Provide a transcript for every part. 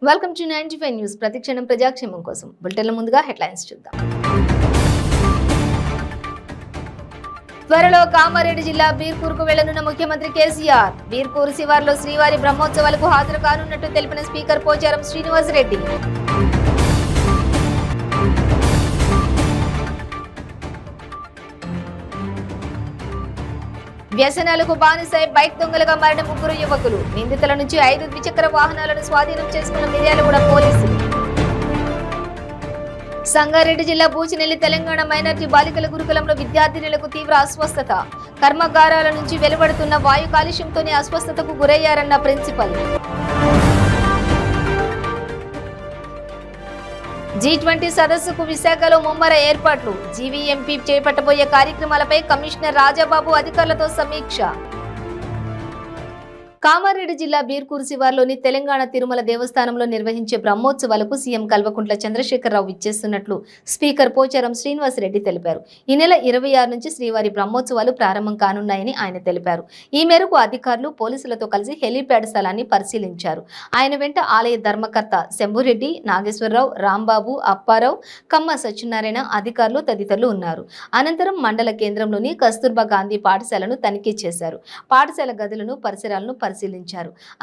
Welcome to 95 news. ప్రతిక్షణం ప్రజాక్షేమం కోసం బులెటిన్ల ముందుగా హెడ్లైన్స్ చూద్దాం. త్వరలో కామారెడ్డి జిల్లా బీర్కూరుకు వెళ్లనున్న ముఖ్యమంత్రి కేసీఆర్. బీర్కూరు శివార్లో శ్రీవారి బ్రహ్మోత్సవాలకు హాజరు కానున్నట్టు తెలిపిన స్పీకర్ పోచారం శ్రీనివాసరెడ్డి. వ్యసనాలకు బానిసై బైక్ దొంగలుగా మారిన ముగ్గురు యువకులు. నిందితుల నుంచి 5 ద్విచక్ర వాహనాలను స్వాధీనం చేసుకున్న మిర్యాలగూడ పోలీసులు. సంగారెడ్డి జిల్లా బూచినెల్లి తెలంగాణ మైనార్టీ బాలికల గురుకులంలో విద్యార్థినులకు తీవ్ర అస్వస్థత. కర్మాగారాల నుంచి వెలువడుతున్న వాయు కాలుష్యంతోనే అస్వస్థతకు గురయ్యారన్న ప్రిన్సిపల్. G20 సదస్సుకు విశాఖలో ముమ్మర ఏర్పాట్లు. జీవీఎంపీ చేపట్టబోయే కార్యక్రమాలపై కమిషనర్ రాజాబాబు అధికారులతో సమీక్ష. కామారెడ్డి జిల్లా బీర్కూరు శివార్లోని తెలంగాణ తిరుమల దేవస్థానంలో నిర్వహించే బ్రహ్మోత్సవాలకు సీఎం కల్వకుంట్ల చంద్రశేఖరరావు విచ్చేస్తున్నట్లు స్పీకర్ పోచారం శ్రీనివాసరెడ్డి తెలిపారు. ఈ నెల 26 నుంచి శ్రీవారి బ్రహ్మోత్సవాలు ప్రారంభం కానున్నాయని ఆయన తెలిపారు. ఈ మేరకు అధికారులు పోలీసులతో కలిసి హెలీప్యాడ్ స్థలాన్ని పరిశీలించారు. ఆయన వెంట ఆలయ ధర్మకర్త శంభురెడ్డి, నాగేశ్వరరావు, రాంబాబు, అప్పారావు, కమ్మ సత్యనారాయణ, అధికారులు తదితరులు ఉన్నారు. అనంతరం మండల కేంద్రంలోని కస్తూర్బా గాంధీ పాఠశాలను తనిఖీ చేశారు. పాఠశాల గదులను, పరిసరాలను పరిశీలించారు.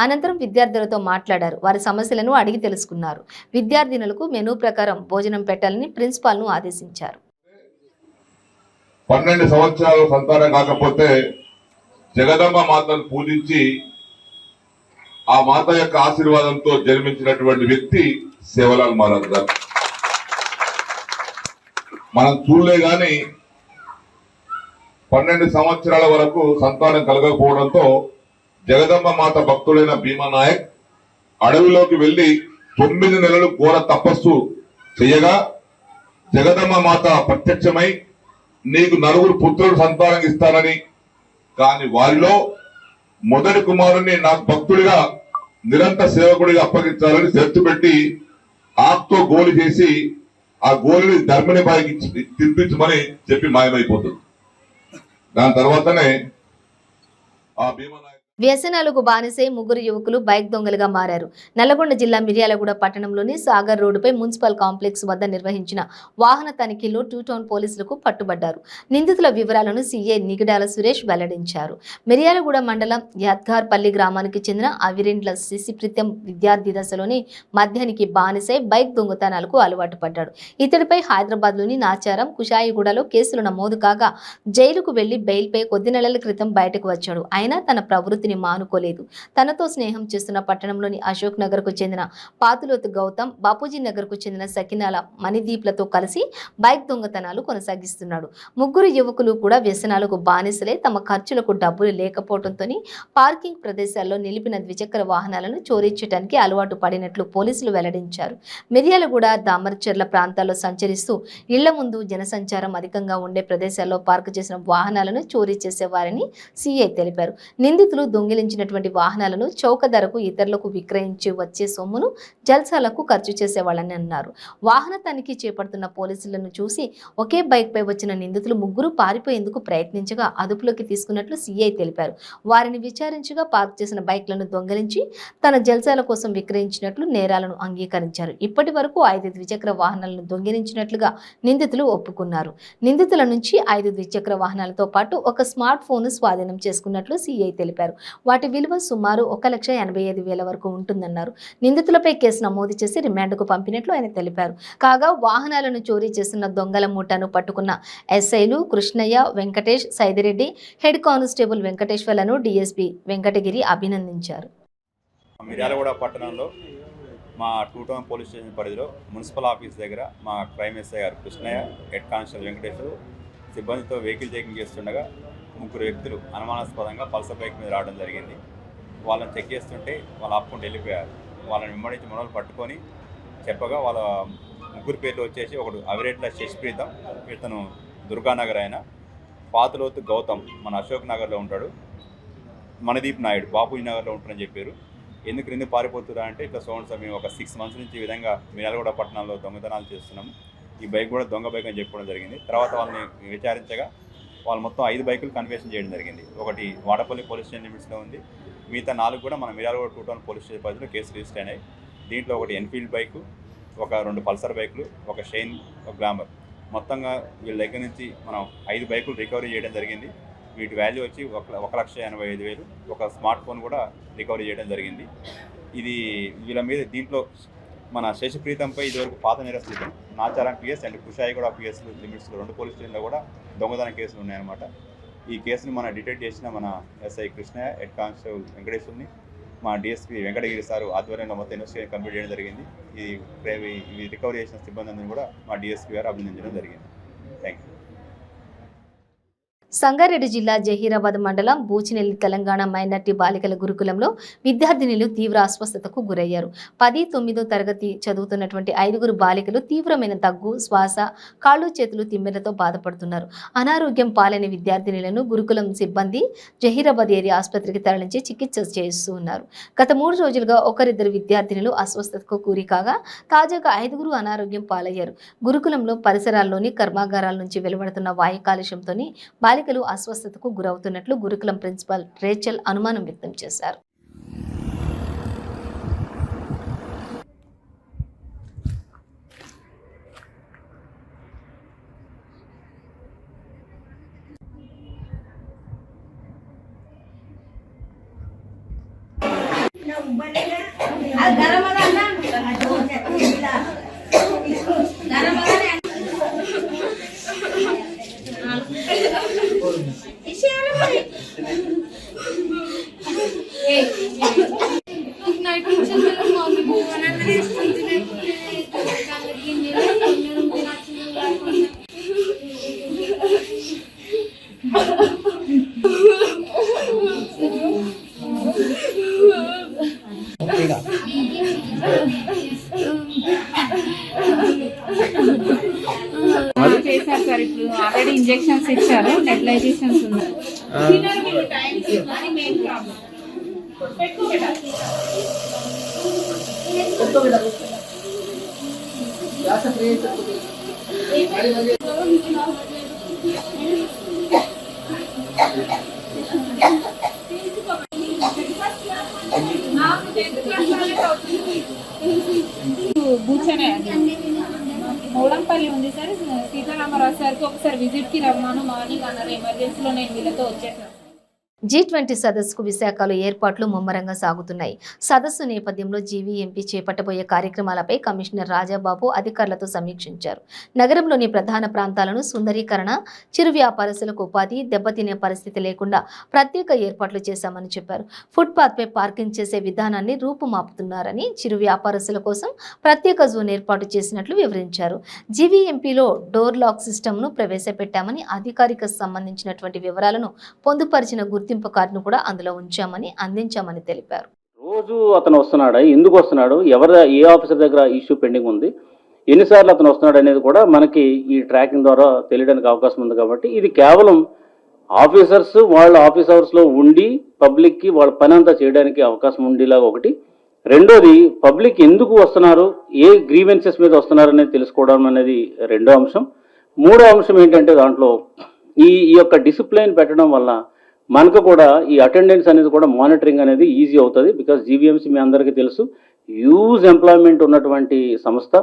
అనంతరం విద్యార్థులతో మాట్లాడారు. వారి సమస్యలను అడిగి తెలుసుకున్నారు. విద్యార్థినులకు మెనూ ప్రకారం భోజనం పెట్టాలని ప్రిన్సిపాల్ ను ఆదేశించారు. 12 సంవత్సరాలు సంతానం కాకపోతే జగదంబ మాతను పూజించి ఆ మాత యొక్క ఆశీర్వాదంతో జన్మించినటువంటి వ్యక్తి సేవలాల్ మహారాజ్ గారు. మనం చూడలే గాని 12 సంవత్సరాల వరకు సంతానం కలగకపోవడంతో జగదంబ మాత భక్తుడైన భీమా నాయక్ అడవిలోకి వెళ్లి 9 నెలలు ఘోర తపస్సు చేయగా జగదంబ మాత ప్రత్యక్షమై నీకు 4 పుత్రులు సంతానం ఇస్తానని, కాని వారిలో మొదటి కుమారుణ్ణి నాకు భక్తుడిగా నిరంతర సేవకుడిగా అప్పగించాలని షరతు పెట్టి ఆకుతో గోలి చేసి ఆ గోలిని ధర్మిని బాయికి తినిపించమని చెప్పి మాయమైపోతుంది. దాని తర్వాతనే ఆ భీమా వ్యసనాలకు బానిసై ముగ్గురు యువకులు బైక్ దొంగలుగా మారారు. నల్లగొండ జిల్లా మిర్యాలగూడ పట్టణంలోని సాగర్ రోడ్డుపై మున్సిపల్ కాంప్లెక్స్ వద్ద నిర్వహించిన వాహన తనిఖీలో 2 టౌన్ పోలీసులకు పట్టుబడ్డారు. నిందితుల వివరాలను సీఐ నిగడాల సురేష్ వెల్లడించారు. మిర్యాలగూడ మండలం యాద్గార్పల్లి గ్రామానికి చెందిన అవిరిండ్ల శిశిప్రిత్యం విద్యార్థి దశలోని మద్యానికి బానిసై బైక్ దొంగతనాలకు అలవాటు పడ్డాడు. ఇతడిపై హైదరాబాద్లోని నాచారం, కుషాయిగూడలో కేసులు నమోదు కాగా జైలుకు వెళ్లి బెయిల్పై కొద్ది నెలల క్రితం బయటకు వచ్చాడు. అయినా తన ప్రవృత్తిని మానుకోలేదు. తనతో స్నేహం చేస్తున్న పట్టణంలోని అశోక్ నగర్ కు చెందిన పాతులోతు గౌతమ్, బాపూజీ నగర్ కు చెందిన సకినాల మణిదీప్లతో కలిసి బైక్ దొంగతనాలు కొనసాగిస్తున్నాడు. ముగ్గురు యువకులు కూడా వ్యసనాలకు బానిసలే తమ ఖర్చులకు డబ్బులు లేకపోవడంతో పార్కింగ్ ప్రదేశాల్లో నిలిపిన ద్విచక్ర వాహనాలను చోరీ చేయడానికి అలవాటు పడినట్లు పోలీసులు వెల్లడించారు. మిర్యాలగూడ, దామర్చర్ల ప్రాంతాల్లో సంచరిస్తూ ఇళ్ల ముందు జనసంచారం అధికంగా ఉండే ప్రదేశాల్లో పార్కు చేసిన వాహనాలను చోరీ చేసేవారని సీఐ తెలిపారు. నిందితులు దొంగిలించినటువంటి వాహనాలను చౌక ధరకు ఇతరులకు విక్రయించి వచ్చే సొమ్మును జల్సాలకు ఖర్చు చేసేవాళ్ళని అన్నారు. వాహన తనిఖీ చేపడుతున్న పోలీసులను చూసి ఒకే బైక్ పై వచ్చిన నిందితులు ముగ్గురు పారిపోయేందుకు ప్రయత్నించగా అదుపులోకి తీసుకున్నట్లు సీఐ తెలిపారు. వారిని విచారించగా పార్క్ చేసిన బైక్లను దొంగిలించి తన జల్సాల కోసం విక్రయించినట్లు నేరాలను అంగీకరించారు. ఇప్పటి వరకు 5 ద్విచక్ర వాహనాలను దొంగిలించినట్లుగా నిందితులు ఒప్పుకున్నారు. నిందితుల నుంచి 5 ద్విచక్ర వాహనాలతో పాటు ఒక స్మార్ట్ ఫోన్ స్వాధీనం చేసుకున్నట్లు సీఐ తెలిపారు. వాటి విలువ సుమారు 1,85,000 వరకు ఉంటుందన్నారు. నిందితులపై కేసు నమోదు చేసి రిమాండ్కు పంపినట్లు ఆయన తెలిపారు. కాగా వాహనాలను చోరీ చేస్తున్న దొంగల ముఠాను పట్టుకున్న ఎస్ఐలు కృష్ణయ్య, వెంకటేష్, సైదిరెడ్డి, హెడ్ కానిస్టేబుల్ వెంకటేశ్వర్లను డీఎస్పీ వెంకటగిరి అభినందించారు. మిర్యాలగూడ పట్టణంలో మా 2 టౌన్ పోలీస్ స్టేషన్ పరిధిలో మున్సిపల్ ఆఫీస్ దగ్గర మా క్రైమ్ ఎస్ఐ గారు కృష్ణయ్య, హెడ్ కానిస్టేబుల్ వెంకటేశ్వర్ సిబ్బందితో వెహికల్ చెకింగ్ చేస్తుండగా ముగ్గురు వ్యక్తులు అనుమానాస్పదంగా పల్సర్ బైక్ మీద రావడం జరిగింది. వాళ్ళని చెక్ చేస్తుంటే వాళ్ళు ఆపుకుంటూ వెళ్ళిపోయారు. వాళ్ళని వెంబడించి మనోళ్ళు పట్టుకొని చెప్పగా వాళ్ళ ముగ్గురు పేర్లు వచ్చేసి ఒకడు అవిరెడ్ల శశిప్రీతం, ఇతను దుర్గానగర్, ఆయన పాతులోతు గౌతమ్ మన అశోక్ నగర్లో ఉంటాడు, మణిదీప్ నాయుడు బాపూజీ నగర్లో ఉంటారని చెప్పారు. ఎందుకు పారిపోతురా అంటే ఇట్లా మేము ఒక 6 మంత్స్ నుంచి ఈ విధంగా మిర్యాలగూడ పట్టణంలో దొంగతనాలు చేస్తున్నాము, ఈ బైక్ కూడా దొంగ బైక్ అని చెప్పడం జరిగింది. తర్వాత వాళ్ళని విచారించగా వాళ్ళు మొత్తం 5 బైకులు కన్ఫెషన్ చేయడం జరిగింది. ఒకటి వాడపల్లి పోలీస్ స్టేషన్ లిమిట్స్లో ఉంది, మిగతా 4 కూడా మన మిర్యాలగూడ 2 టౌన్ పోలీస్ స్టేషన్ పరిధిలో కేసు రిజిస్టర్ అయినాయి. దీంట్లో ఒకటి ఎన్ఫీల్డ్ బైకు, ఒక 2 పల్సర్ బైకులు, ఒక షైన్, ఒక గ్లామర్. మొత్తంగా వీళ్ళ దగ్గర నుంచి మనం 5 బైకులు రికవరీ చేయడం జరిగింది. వీటి వాల్యూ వచ్చి 1,85,000. ఒక స్మార్ట్ ఫోన్ కూడా రికవరీ చేయడం జరిగింది. ఇది వీళ్ళ మీద దీంట్లో మన శశిప్రీతంపై ఇదివరకు పాత నేరస్తులు Nacharam PS and Kushaiguda PS లిమిట్స్లో 2 పోలీస్ స్టేషన్లో కూడా దొంగతనం కేసులు ఉన్నాయన్నమాట. ఈ కేసుని మన డిటెక్ట్ చేసిన మన ఎస్ఐ కృష్ణయ్య, హెడ్ కానిస్టేబుల్ వెంకటేశ్వర్ని, మా డిఎస్పీ వెంకటగిరి సార్ ఆధ్వర్యంలో మొత్తం ఇన్వెస్టిగేషన్ కంప్లీట్ చేయడం జరిగింది. ఈ రికవరీ చేసిన సిబ్బందిని కూడా మా డిఎస్పీ గారు అభినందించడం జరిగింది. Thank you. సంగారెడ్డి జిల్లా జహీరాబాద్ మండలం బూచినెల్లి తెలంగాణ మైనార్టీ బాలికల గురుకులంలో విద్యార్థినులు తీవ్ర అస్వస్థతకు గురయ్యారు. 10-9వ తరగతి చదువుతున్నటువంటి 5 బాలికలు తీవ్రమైన దగ్గు, శ్వాస, కాళ్ళు చేతులు తిమ్మెరతో బాధపడుతున్నారు. అనారోగ్యం పాలైన విద్యార్థినులను గురుకులం సిబ్బంది జహీరాబాద్ ఏరియా ఆసుపత్రికి తరలించి చికిత్స చేస్తూ ఉన్నారు. గత 3 రోజులుగా ఒకరిద్దరు విద్యార్థినులు అస్వస్థతకు గురి కాగా తాజాగా 5 అనారోగ్యం పాలయ్యారు. గురుకులంలో పరిసరాల్లోని కర్మాగారాల నుంచి వెలువడుతున్న వాయు కాలుష్యంతో బాలికలు అస్వస్థతకు గురవుతున్నట్లు గురుకులం ప్రిన్సిపల్ రేచల్ అనుమానం వ్యక్తం చేశారు. చేశారు సార్. ఇప్పుడు ఆల్రెడీ ఇంజెక్షన్స్ ఇచ్చారు, నెబులైజేషన్స్ ఉన్నాయి. బూచనే మౌడంపల్లి ఉంది సార్. సీతారామరాజు సార్కి ఒకసారి విజిట్కి రమ్మాను మార్నింగ్ అన్నారు. ఎమర్జెన్సీలో నేను వీళ్ళతో వచ్చేసాను. G20 సదస్సుకు విశాఖలో ఏర్పాట్లు ముమ్మరంగా సాగుతున్నాయి. సదస్సు నేపథ్యంలో జీవీఎంపీ చేపట్టబోయే కార్యక్రమాలపై కమిషనర్ రాజాబాబు అధికారులతో సమీక్షించారు. నగరంలోని ప్రధాన ప్రాంతాలను సుందరీకరణ, చిరు వ్యాపారస్తులకు ఉపాధి, దెబ్బతినే పరిస్థితి లేకుండా ప్రత్యేక ఏర్పాట్లు చేశామని చెప్పారు. ఫుట్పాత్పై పార్కింగ్ చేసే విధానాన్ని రూపుమాపుతున్నారని, చిరు వ్యాపారస్తుల కోసం ప్రత్యేక జోన్ ఏర్పాటు చేసినట్లు వివరించారు. జీవీఎంపీలో డోర్ లాక్ సిస్టమ్ను ప్రవేశపెట్టామని, అధికారిక సంబంధించినటువంటి వివరాలను పొందుపరిచిన గుర్తింపు కార్డును కూడా అందులో ఉంచామని అందించామని తెలిపారు. రోజు అతను వస్తున్నాడా, ఎందుకు వస్తున్నాడు, ఏ ఆఫీసర్ దగ్గర ఇష్యూ పెండింగ్ ఉంది, ఎన్నిసార్లు అతను వస్తున్నాడు అనేది కూడా మనకి ఈ ట్రాకింగ్ ద్వారా తెలియడానికి అవకాశం ఉంది. కాబట్టి ఇది కేవలం ఆఫీసర్స్ వాళ్ళ ఆఫీస్ అవర్స్లో ఉండి పబ్లిక్కి వాళ్ళ పని అంతా చేయడానికి అవకాశం ఉండేలాగా ఒకటి. రెండోది, పబ్లిక్ ఎందుకు వస్తున్నారు, ఏ గ్రీవెన్సెస్ మీద వస్తున్నారు అనేది తెలుసుకోవడం అనేది రెండో అంశం. మూడో అంశం ఏంటంటే దాంట్లో ఈ యొక్క డిసిప్లైన్ పెట్టడం వల్ల మనకు కూడా ఈ అటెండెన్స్ అనేది కూడా మానిటరింగ్ అనేది ఈజీ అవుతుంది. బికాస్ జీవీఎంసీ మీ అందరికీ తెలుసు, హ్యూజ్ ఎంప్లాయ్మెంట్ ఉన్నటువంటి సంస్థ.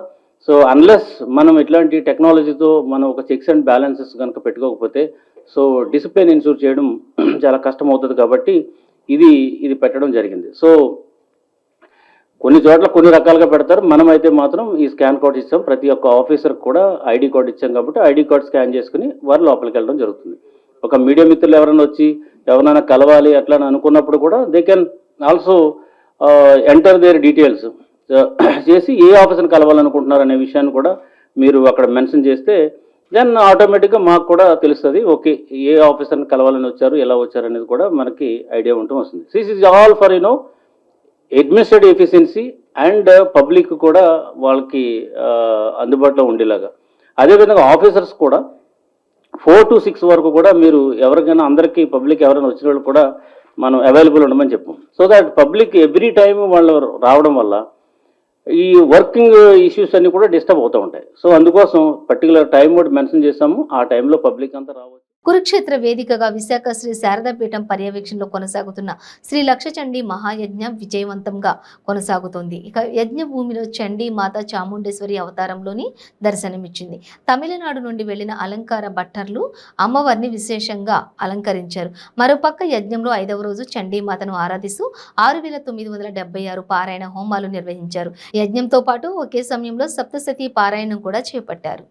సో అన్లెస్ మనం ఇట్లాంటి టెక్నాలజీతో మనం ఒక చెక్స్ అండ్ బ్యాలెన్సెస్ కనుక పెట్టుకోకపోతే సో డిసిప్లిన్ ఇన్సూర్ చేయడం చాలా కష్టం అవుతుంది. కాబట్టి ఇది పెట్టడం జరిగింది. సో కొన్ని చోట్ల కొన్ని రకాలుగా పెడతారు. మనమైతే మాత్రం ఈ స్కాన్ కోడ్ ఇచ్చాం. ప్రతి ఒక్క ఆఫీసర్కి కూడా ఐడి కార్డ్ ఇచ్చాం. కాబట్టి ఐడి కార్డ్ స్కాన్ చేసుకుని వారు లోపలికి వెళ్ళడం జరుగుతుంది. ఒక మీడియా మిత్రులు ఎవరైనా వచ్చి ఎవరైనా కలవాలి అట్లా అనుకున్నప్పుడు కూడా they can also enter their details చేసి ఏ ఆఫీసర్ని కలవాలనుకుంటున్నారు అనే విషయాన్ని కూడా మీరు అక్కడ మెన్షన్ చేస్తే దెన్ ఆటోమేటిక్గా మాకు కూడా తెలుస్తుంది. ఓకే, ఏ ఆఫీసర్ని కలవాలని వచ్చారు, ఎలా వచ్చారు అనేది కూడా మనకి ఐడియా ఉంటూ వస్తుంది. This is all for administrative efficiency and public కూడా వాళ్ళకి అందుబాటులో ఉండేలాగా. అదేవిధంగా ఆఫీసర్స్ కూడా 4 to 6 వరకు కూడా మీరు ఎవరికైనా అందరికీ పబ్లిక్ ఎవరైనా వచ్చిన వాళ్ళు కూడా మనం అవైలబుల్ ఉండమని చెప్పాం. So that public every time వాళ్ళు రావడం వల్ల ఈ వర్కింగ్ ఇష్యూస్ అన్ని కూడా డిస్టర్బ్ అవుతూ ఉంటాయి. సో అందుకోసం పర్టికులర్ టైం కూడా మెన్షన్ చేస్తాము. ఆ టైంలో పబ్లిక్ అంతా రావచ్చు. కురుక్షేత్ర వేదికగా విశాఖ శ్రీ శారదాపీఠం పర్యవేక్షణలో కొనసాగుతున్న శ్రీ లక్షచండీ మహాయజ్ఞం విజయవంతంగా కొనసాగుతోంది. ఇక యజ్ఞ భూమిలో చండీ మాత చాముండేశ్వరి అవతారంలోని దర్శనమిచ్చింది. తమిళనాడు నుండి వెళ్లిన అలంకార భట్టర్లు అమ్మవారిని విశేషంగా అలంకరించారు. మరోపక్క యజ్ఞంలో 5వ రోజు చండీ మాతను ఆరాధిస్తూ 6976 పారాయణ హోమాలు నిర్వహించారు. యజ్ఞంతో పాటు ఒకే సమయంలో సప్తశతి పారాయణం కూడా చేపట్టారు.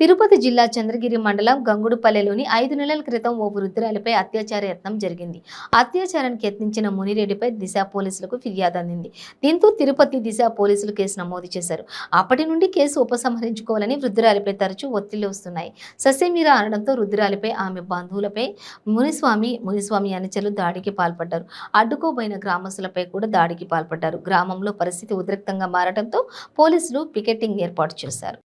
తిరుపతి జిల్లా చంద్రగిరి మండలం గంగుడుపల్లెలోని 5 నెలల క్రితం ఓ వృద్ధురాలిపై అత్యాచార యత్నం జరిగింది. అత్యాచారానికి యత్నించిన మునిరెడ్డిపై దిశ పోలీసులకు ఫిర్యాదు అందింది. దీంతో తిరుపతి దిశ పోలీసులు కేసు నమోదు చేశారు. అప్పటి నుండి కేసు ఉపసంహరించుకోవాలని వృద్ధురాలిపై తరచూ ఒత్తిళ్లు వస్తున్నాయి. ససేమిరా అనడంతో వృద్ధురాలిపై ఆమె బంధువులపై మునిస్వామి అనుచరులు దాడికి పాల్పడ్డారు. అడ్డుకోబోయిన గ్రామస్తులపై కూడా దాడికి పాల్పడ్డారు. గ్రామంలో పరిస్థితి ఉద్రిక్తంగా మారడంతో పోలీసులు పికెటింగ్ ఏర్పాటు చేశారు.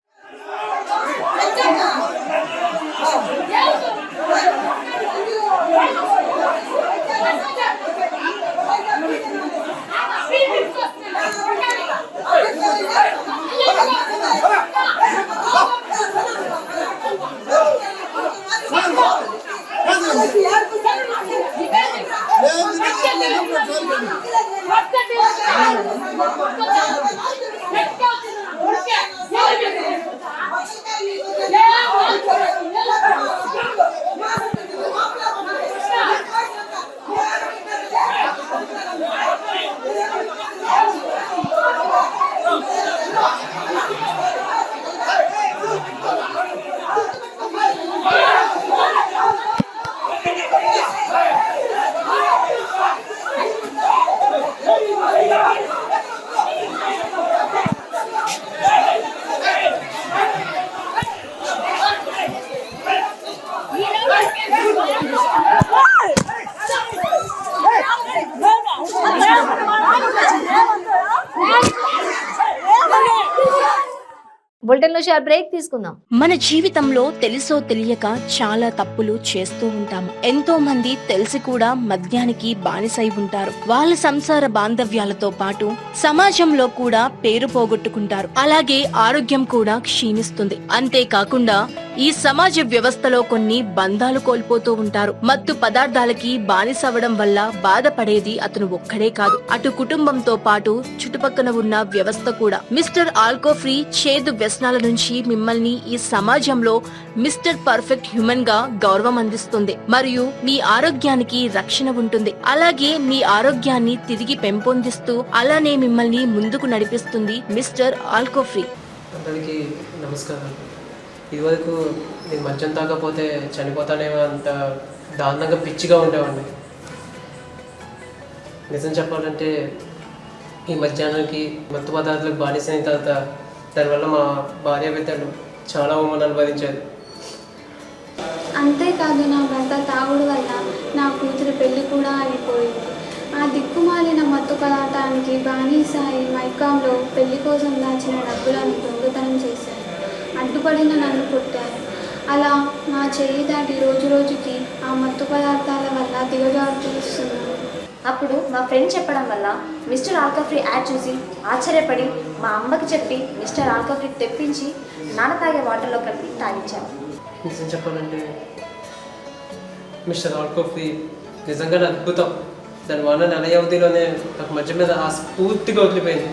బులెటిన్లో షార్ట్ బ్రేక్ తీసుకుందాం. మన జీవితంలో తెలుసో తెలియక చాలా తప్పులు చేస్తూ ఉంటాము. ఎంతో మంది తెలిసి కూడా మద్యానికి బానిసై ఉంటారు. వాళ్ళ సంసార బాంధవ్యాలతో పాటు సమాజంలో కూడా పేరు పోగొట్టుకుంటారు. అలాగే ఆరోగ్యం కూడా క్షీణిస్తుంది. అంతేకాకుండా ఈ సమాజ వ్యవస్థలో కొన్ని బంధాలు కోల్పోతూ ఉంటారు. మత్తు పదార్థాలకి బానిసవడం వల్ల బాధపడేది అతను ఒక్కడే కాదు, అటు కుటుంబంతో పాటు చుట్టుపక్కల ఉన్న వ్యవస్థ కూడా. మిస్టర్ ఆల్కో ఫ్రీ చేదు వ్యసనాల నుంచి మిమ్మల్ని ఈ సమాజంలో మిస్టర్ పర్ఫెక్ట్ హ్యూమన్ గా గౌరవం అందిస్తుంది మరియు మీ ఆరోగ్యానికి రక్షణ ఉంటుంది. అలాగే మీ ఆరోగ్యాన్ని తిరిగి పెంపొందిస్తూ అలానే మిమ్మల్ని ముందుకు నడిపిస్తుంది మిస్టర్ ఆల్కో ఫ్రీ. అందరికీ నమస్కారం. ఇదివరకు నేను మద్యం తాగకపోతే చనిపోతానేమో అంత దారుణంగా పిచ్చిగా ఉండేవాడిని. నిజం చెప్పాలంటే ఈ మధ్యాహ్నానికి మత్తు పదార్థాలకు బానిసైన తర్వాత దానివల్ల మా భార్య బిడ్డలు చాలా అవమానాలు భరించారు. అంతేకాదు నా భర్త తాగుడు వల్ల నా కూతురు పెళ్లి కూడా అయిపోయింది. ఆ దిక్కుమాలిన మత్తు పదార్థానికి బానిసాయి మైకాంలో పెళ్లి కోసం దాచిన డబ్బులను దొంగతనం చేశారు. అడ్డుపడిన నన్ను కొట్టారు. అలా నా చెయ్యి దాటి రోజు రోజుకి ఆ మత్తు పదార్థాల వల్ల దిగజారుతున్నాను. అప్పుడు మా ఫ్రెండ్ చెప్పడం వల్ల మిస్టర్ ఆల్కో ఫ్రీ యాడ్ చూసి ఆశ్చర్యపడి మా అమ్మకి చెప్పి మిస్టర్ ఆల్కో ఫ్రీ తెప్పించి నాన్న తాగే వాటర్లో కలిపి తాగించాను. నిజం చెప్పాలంటే మిస్టర్ ఆల్కో ఫ్రీ నిజంగా అద్భుతం. దానివల్ల నెల వ్యవధిలోనే నాకు మధ్య మీద ఆ స్ఫూర్తిగా వదిలిపోయింది.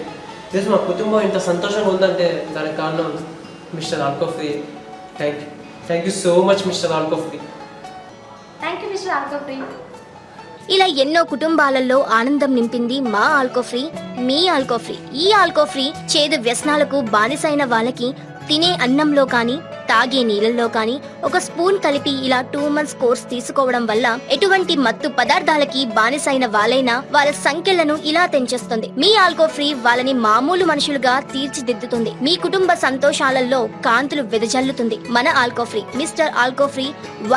జస్ట్ మా కుటుంబం ఇంత సంతోషంగా ఉందంటే దానికి కారణం Mister Alco free. Thank you so much Mister Alco free. Thank you Mister Alco free. ఇలా ఎన్నో కుటుంబాలలో ఆనందం నింపింది మా ఆల్కోఫ్రీ, మీ ఆల్కోఫ్రీ. ఈ ఆల్కోఫ్రీ చేదు వ్యసనాలకు బానిసైన వాళ్ళకి తినే అన్నంలో కానీ తాగే నీళ్ళల్లో కానీ ఒక స్పూన్ కలిపి ఇలా 2 months కోర్స్ తీసుకోవడం వల్ల ఎటువంటి మత్తు పదార్థాలకి బానిసైన వాళ్ళైనా వాళ్ళ సంఖ్యలను ఇలా తెంచేస్తుంది. మీ ఆల్కోఫ్రీ వాళ్ళని మామూలు మనుషులుగా తీర్చిదిద్దుతుంది. మీ కుటుంబ సంతోషాలలో కాంతులు వెదజల్లుతుంది. మన ఆల్కోఫ్రీ మిస్టర్ ఆల్కోఫ్రీ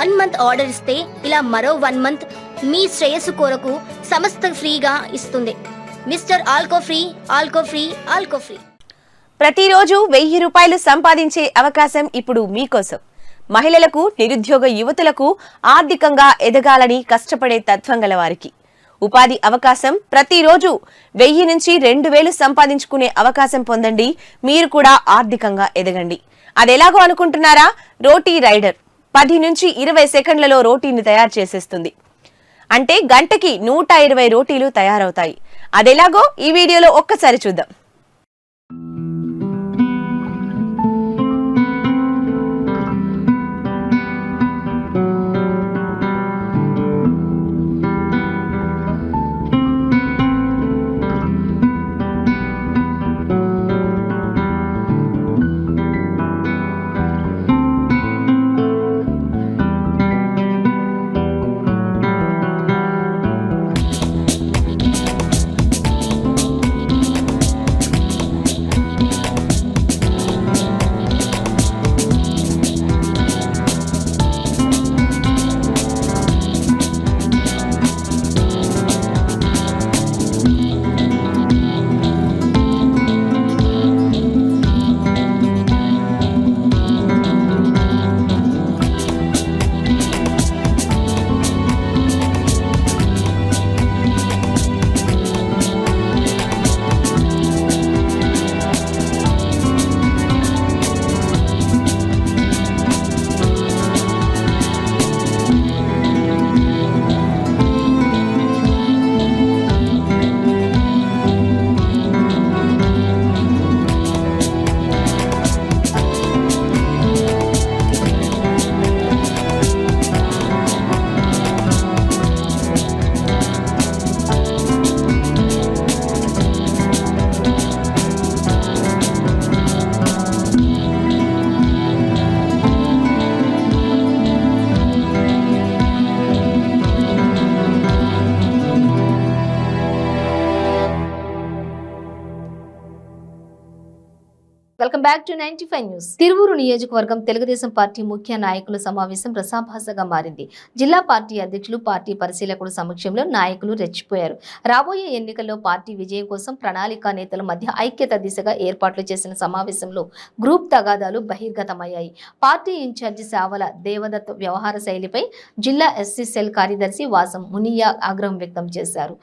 1 month ఆర్డర్ ఇస్తే ఇలా మరో 1 month మీ శ్రేయస్సు కొరకు సమస్త ఫ్రీగా ఇస్తుంది. మిస్టర్ ఆల్కోఫ్రీ, ఆల్కోఫ్రీ, ఆల్కోఫ్రీ. ప్రతిరోజు 1000 రూపాయలు సంపాదించే అవకాశం ఇప్పుడు మీకోసం. మహిళలకు, నిరుద్యోగ యువతులకు ఆర్థికంగా ఎదగాలని కష్టపడే తత్వం గల వారికి ఉపాధి అవకాశం. ప్రతిరోజు 1000 నుంచి 2000 సంపాదించుకునే అవకాశం పొందండి. మీరు కూడా ఆర్థికంగా ఎదగండి. అదెలాగో అనుకుంటున్నారా? రోటీ రైడర్ 10 నుంచి 20 సెకండ్లలో రోటీని తయారు చేసేస్తుంది. అంటే గంటకి 120 రోటీలు తయారవుతాయి. అదెలాగో ఈ వీడియోలో ఒక్కసారి చూద్దాం. Welcome back to 95 news. Tiruvuru నియోజకవర్గం తెలుగుదేశం పార్టీ ముఖ్య నాయకుల సమావేశం రసాభాసగా మారింది. జిల్లా పార్టీ అధ్యక్షులు, పార్టీ పరిశీలకుల సమక్షంలో నాయకులు రెచ్చిపోయారు. రాబోయే ఎన్నికల్లో పార్టీ విజయం కోసం ప్రణాళిక నేతల మధ్య ఐక్యత దిశగా ఏర్పాట్లు చేసిన సమావేశంలో గ్రూప్ తగాదాలు బహిర్గతమయ్యాయి. పార్టీ ఇన్ఛార్జి సావల దేవదత్ వ్యవహార శైలిపై జిల్లా ఎస్సీ సెల్ కార్యదర్శి వాసం మునియా ఆగ్రహం వ్యక్తం చేశారు.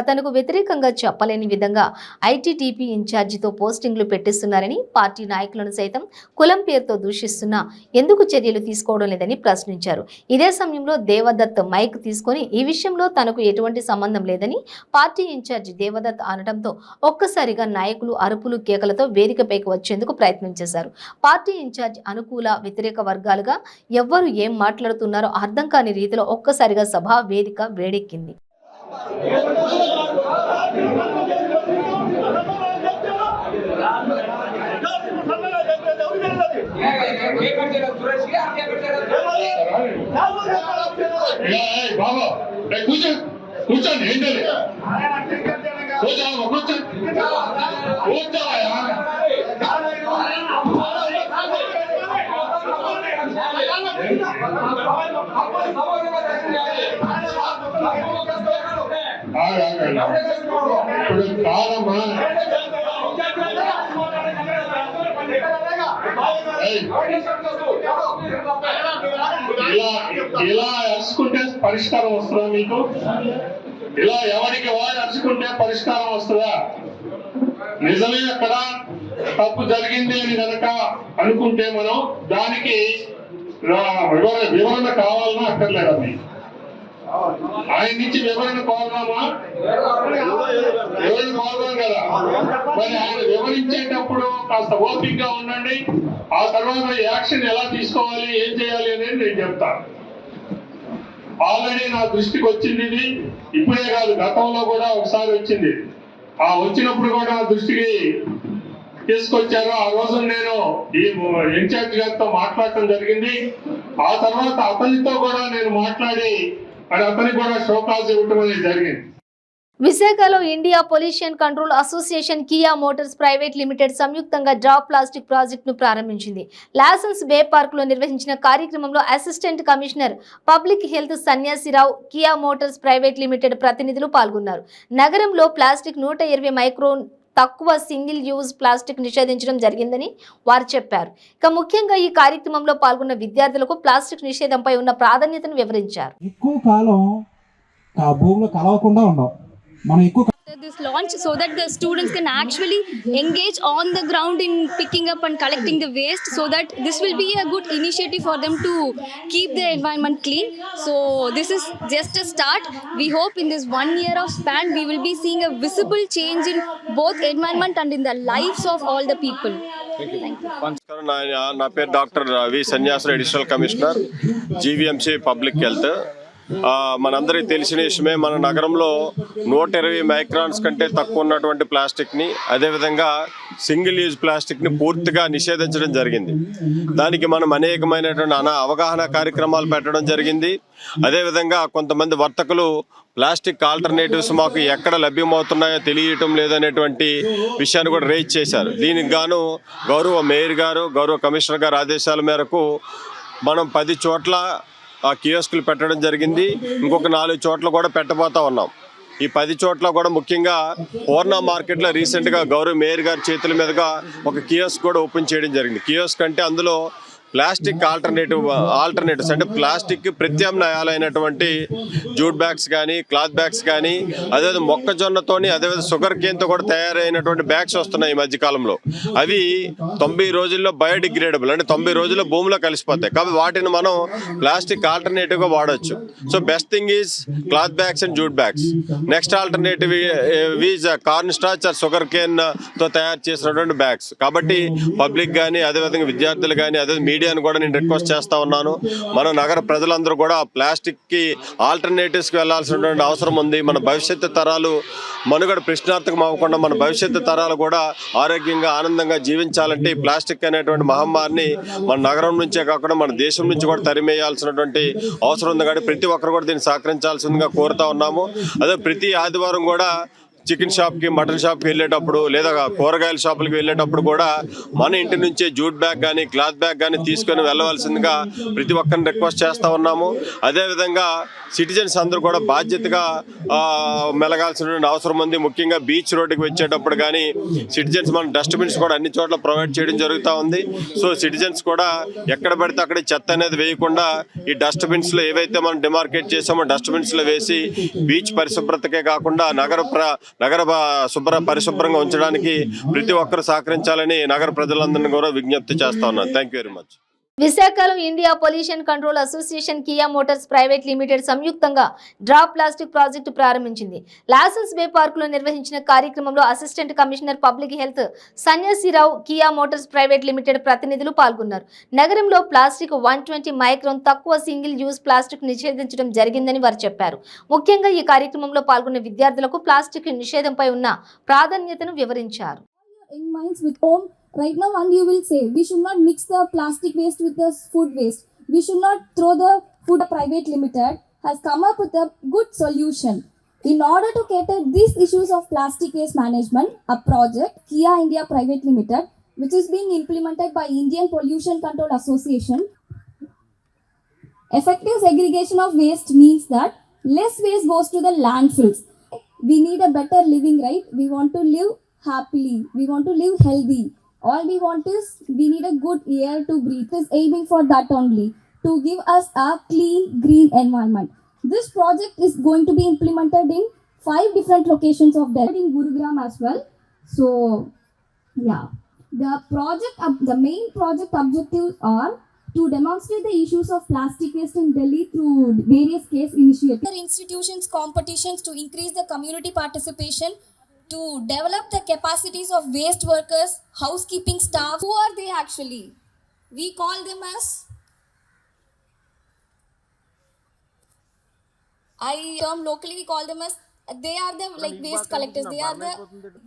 తనకు వ్యతిరేకంగా చెప్పలేని విధంగా ఐటీటీపీ ఇన్ఛార్జితో పోస్టింగ్లు పెట్టిస్తున్నారని, పార్టీ నాయకులను సైతం కులం పేరుతో దూషిస్తున్నా ఎందుకు చర్యలు తీసుకోవడం లేదని ప్రశ్నించారు. ఇదే సమయంలో దేవదత్ మైక్ తీసుకొని ఈ విషయంలో తనకు ఎటువంటి సంబంధం లేదని పార్టీ ఇన్ఛార్జి దేవదత్ అనడంతో ఒక్కసారిగా నాయకులు అరుపులు కేకలతో వేదికపైకి వచ్చేందుకు ప్రయత్నం చేశారు. పార్టీ ఇన్ఛార్జి అనుకూల, వ్యతిరేక వర్గాలుగా ఎవ్వరు ఏం మాట్లాడుతున్నారో అర్థం కాని రీతిలో ఒక్కసారిగా సభా వేదిక వేడెక్కింది. కూర్చోండి, ఏంటది కాదమ్మా. ఇలా అరుచుకుంటే పరిష్కారం వస్తుందా మీకు? ఇలా ఎవరికి వాడు అరుచుకుంటే పరిష్కారం వస్తుందా? నిజమే అక్కడ తప్పు జరిగింది అని కనుక అనుకుంటే మనం దానికి వివరణ కావాలన్నా అక్కర్లేదా? మీకు ఆయన నుంచి వివరణ కోరదామా? వివరణ కోరదాం కదా. మరి ఆయన వివరించేటప్పుడు కాస్త ఓపికగా ఉండండి. ఆ తర్వాత యాక్షన్ ఎలా తీసుకోవాలి, ఏం చేయాలి అనేది నేను చెప్తాను. ఆల్రెడీ నా దృష్టికి వచ్చింది. ఇది ఇప్పుడే కాదు, గతంలో కూడా ఒకసారి వచ్చింది. ఆ వచ్చినప్పుడు కూడా నా దృష్టికి తీసుకొచ్చారు. ఆ రోజు నేను ఈ ఇన్ఛార్జ్ గారితో మాట్లాడటం జరిగింది. ఆ తర్వాత అతనితో కూడా నేను మాట్లాడి మరి అతనికి కూడా షోకాజ్ ఇవ్వటం అనేది జరిగింది. విశాఖలో India pollution control association Kia Motors private limited సంయుక్తంగా డ్రాప్ ప్లాస్టిక్ ప్రాజెక్టును ప్రారంభించింది. లాసెన్స్ బే పార్క్ లో నిర్వహించిన కార్యక్రమంలో assistant commissioner public health Sanyasirao, Kia Motors private limited ప్రతినిధులు పాల్గొన్నారు. నగరంలో ప్లాస్టిక్ 120 మైక్రోన్ తక్కువ సింగిల్ యూజ్ ప్లాస్టిక్ నిషేధించడం జరిగిందని వారు చెప్పారు. ఇక ముఖ్యంగా ఈ కార్యక్రమంలో పాల్గొన్న విద్యార్థులకు ప్లాస్టిక్ నిషేధంపై ఉన్న ప్రాధాన్యతను వివరించారు. ఎక్కువ కాలం భూమిలో కలవకుండా ఉండవు. మనం ఎక్కువ this launch so that the students can actually engage on the ground in picking up and collecting the waste, so that this will be a good initiative for them to keep the environment clean. So this is just a start. We hope in this 1 year of span we will be seeing a visible change in both environment and in the lives of all the people. నా పేరు doctor V Sanyasa Rao, additional commissioner GVMC public health. మనందరికీ తెలిసిన విషయమే, మన నగరంలో 120 microns కంటే తక్కువ ఉన్నటువంటి ప్లాస్టిక్ని, అదేవిధంగా సింగిల్ యూజ్ ప్లాస్టిక్ని పూర్తిగా నిషేధించడం జరిగింది. దానికి మనం అనేకమైనటువంటి అవగాహన కార్యక్రమాలు పెట్టడం జరిగింది. అదేవిధంగా కొంతమంది వర్తకులు ప్లాస్టిక్ ఆల్టర్నేటివ్స్ మాకు ఎక్కడ లభ్యమవుతున్నాయో తెలియటం లేదనేటువంటి విషయాన్ని కూడా రేజ్ చేశారు. దీనికి గాను గౌరవ మేయర్ గారు, గౌరవ కమిషనర్ గారు ఆదేశాల మేరకు మనం 10 చోట్ల కియోస్కులు పెట్టడం జరిగింది. ఇంకొక 4 చోట్ల కూడా పెట్టబోతా ఉన్నాం. ఈ 10 చోట్ల కూడా ముఖ్యంగా పూర్ణ మార్కెట్లో రీసెంట్గా గౌరవ మేయర్ గారి చేతుల మీదుగా ఒక కియోస్క్ కూడా ఓపెన్ చేయడం జరిగింది. కియోస్క్ అంటే అందులో ప్లాస్టిక్ ఆల్టర్నేటివ్స్ అంటే ప్లాస్టిక్ ప్రత్యామ్నాయాలైనటువంటి జూట్ బ్యాగ్స్ కానీ, క్లాత్ బ్యాగ్స్ కానీ, అదేవిధంగా మొక్కజొన్నతోని, అదేవిధంగా షుగర్ కేన్తో కూడా తయారైనటువంటి బ్యాగ్స్ వస్తున్నాయి ఈ మధ్యకాలంలో. అవి 90 రోజుల్లో బయోడిగ్రేడబుల్, అంటే 90 రోజుల్లో భూమిలో కలిసిపోతాయి. కాబట్టి వాటిని మనం ప్లాస్టిక్ ఆల్టర్నేటివ్గా వాడచ్చు. So best thing is cloth bags and jute bags. Next alternative is corn starch or sugar కేన్తో తయారు చేసినటువంటి బ్యాగ్స్. కాబట్టి పబ్లిక్ కానీ, అదేవిధంగా విద్యార్థులు కానీ, అదే మీడియాను కూడా నేను రిక్వెస్ట్ చేస్తా ఉన్నాను, మన నగర ప్రజలందరూ కూడా ప్లాస్టిక్కి ఆల్టర్నేటివ్స్కి వెళ్లాల్సినటువంటి అవసరం ఉంది. మన భవిష్యత్తు తరాలు మనుగడ ప్రశ్నార్థకం అవ్వకుండా మన భవిష్యత్తు తరాలు కూడా ఆరోగ్యంగా, ఆనందంగా జీవించాలంటే ఈ ప్లాస్టిక్ అనేటువంటి మహమ్మారిని మన నగరం నుంచే కాకుండా మన దేశం నుంచి కూడా తరిమేయాల్సినటువంటి అవసరం ఉంది. కాబట్టి ప్రతి ఒక్కరు కూడా దీన్ని సహకరించాల్సిందిగా కోరుతా ఉన్నాము. అదే ప్రతి ఆదివారం కూడా చికెన్ షాప్కి, మటన్ షాప్కి వెళ్ళేటప్పుడు, లేదా కూరగాయల షాపులకి వెళ్ళేటప్పుడు కూడా మన ఇంటి నుంచే జూట్ బ్యాగ్ కానీ, క్లాత్ బ్యాగ్ కానీ తీసుకొని వెళ్ళవలసిందిగా ప్రతి ఒక్కరిని రిక్వెస్ట్ చేస్తూ ఉన్నాము. అదేవిధంగా సిటిజన్స్ అందరూ కూడా బాధ్యతగా మెలగాల్సిన అవసరం ఉంది. ముఖ్యంగా బీచ్ రోడ్డుకి వచ్చేటప్పుడు కానీ సిటిజన్స్ మన డస్ట్బిన్స్ కూడా అన్ని చోట్ల ప్రొవైడ్ చేయడం జరుగుతూ ఉంది. సో సిటిజన్స్ కూడా ఎక్కడ పడితే అక్కడ చెత్త అనేది వేయకుండా ఈ డస్ట్బిన్స్లో ఏవైతే మనం డిమార్కేట్ చేసామో డస్ట్బిన్స్లో వేసి బీచ్ పరిశుభ్రతకే కాకుండా నగర పరిశుభ్రంగా ఉంచడానికి ప్రతి ఒక్కరు సహకరించాలని నగర ప్రజలందరినీ కూడా విజ్ఞప్తి చేస్తా ఉన్నాను. Thank you very much. విశాఖలో India pollution control association Kia Motors private limited సంయుక్తంగా డ్రాప్ ప్లాస్టిక్ ప్రాజెక్టు ప్రారంభించింది. లాసెన్స్ బే పార్క్ లో నిర్వహించిన కార్యక్రమంలో assistant commissioner public health Sanyasirao, Kia Motors private limited ప్రతినిధులు పాల్గొన్నారు. నగరంలో ప్లాస్టిక్ 120 మైక్రాన్ తక్కువ సింగిల్ యూజ్ ప్లాస్టిక్ నిషేధించడం జరిగిందని వారు చెప్పారు. ముఖ్యంగా ఈ కార్యక్రమంలో పాల్గొన్న విద్యార్థులకు ప్లాస్టిక్ నిషేధంపై ఉన్న ప్రాధాన్యతను వివరించారు. Right now, and you will say, we should not mix the plastic waste with the food waste. We should not throw the food. Private Limited has come up with a good solution. In order to cater these issues of plastic waste management, a project, Kia India Private Limited, which is being implemented by Indian Pollution Control Association. Effective segregation of waste means that less waste goes to the landfills. We need a better living, right? We want to live happily. We want to live healthy. All we want is, we need a good air to breathe. Is aiming for that only, to give us a clean, green environment. This project is going to be implemented in 5 different locations of Delhi, in Gurugram as well. So, yeah. The main project objectives are to demonstrate the issues of plastic waste in Delhi through various case initiatives. Institutions competitions to increase the community participation, to develop the capacities of waste workers, housekeeping staff. Who are they actually? We call them as Locally we call them as, they are the like waste collectors.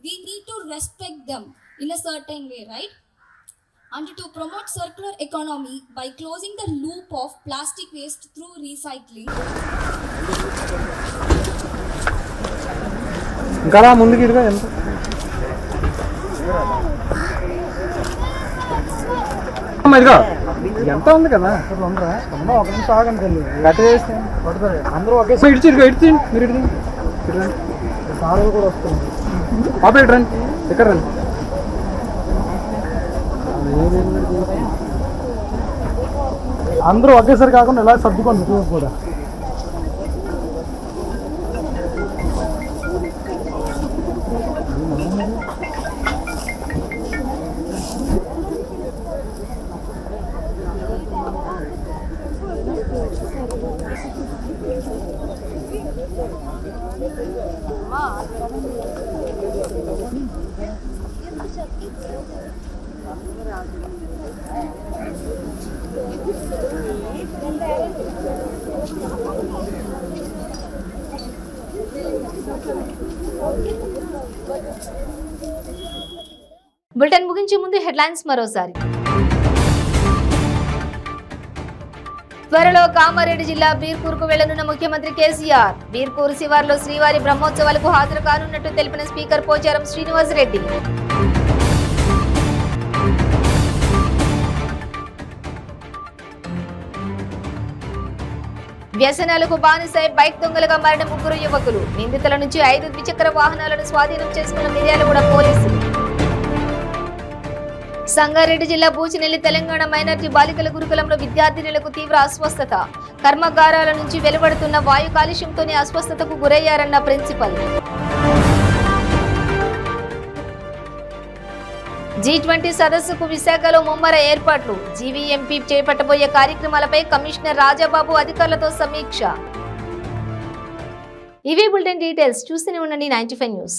We need to respect them in a certain way, right? And to promote circular economy by closing the loop of plastic waste through recycling. ఇంకా ముందుకు ఇదిగా ఎంత ఇదిగా ఎంత ఉంది కదా ఉండరా ఒక నిమిషం ఆగండి తల్లి గట్టి వేస్తే పడుతుంది అందరూ ఒకే సైడ్ ఇడిచి మీరు ఇడిచి సార్లు కూడా వస్తుంది పాప ఇటు రండి ఇక్కడ రండి అందరూ ఒకేసారి కాకుండా ఇలా సర్దుకోండి కూడా బులెటిన్ ముగించే ముందు హెడ్లైన్స్ మరోసారి. త్వరలో కామారెడ్డి జిల్లా బీర్పూర్కు వెళ్లనున్న ముఖ్యమంత్రి కేసీఆర్. బీర్పూర్ శివార్లో శ్రీవారి బ్రహ్మోత్సవాలకు హాజరు కానున్నట్టు తెలిపిన స్పీకర్ పోచారం శ్రీనివాస్ రెడ్డి. వ్యసనాలకు బానిసై బైక్ దొంగలుగా మారిన 3 యువకులు. నిందితుల నుంచి 5 ద్విచక్ర వాహనాలను స్వాధీనం చేసుకున్న మిర్యాలగూడ పోలీసులు. సంగారెడ్డి జిల్లా బూచినెల్లి తెలంగాణ మైనార్టీ బాలికల గురుకులంలో విద్యార్థినులకు తీవ్ర అస్వస్థత. కర్మాగారాల నుంచి వెలువడుతున్న వాయు కాలుష్యంతోనే అస్వస్థతకు గురయ్యారన్న ప్రిన్సిపల్. G20 సదస్సుకు విశాఖలో ముమ్మర ఏర్పాట్లు. జీవీఎంపీ చేపట్టబోయే కార్యక్రమాలపై కమిషనర్ రాజాబాబు అధికారులతో సమీక్ష. ఇవే బులెటిన్ డీటెయిల్స్. చూస్తూనే ఉండండి 95 న్యూస్.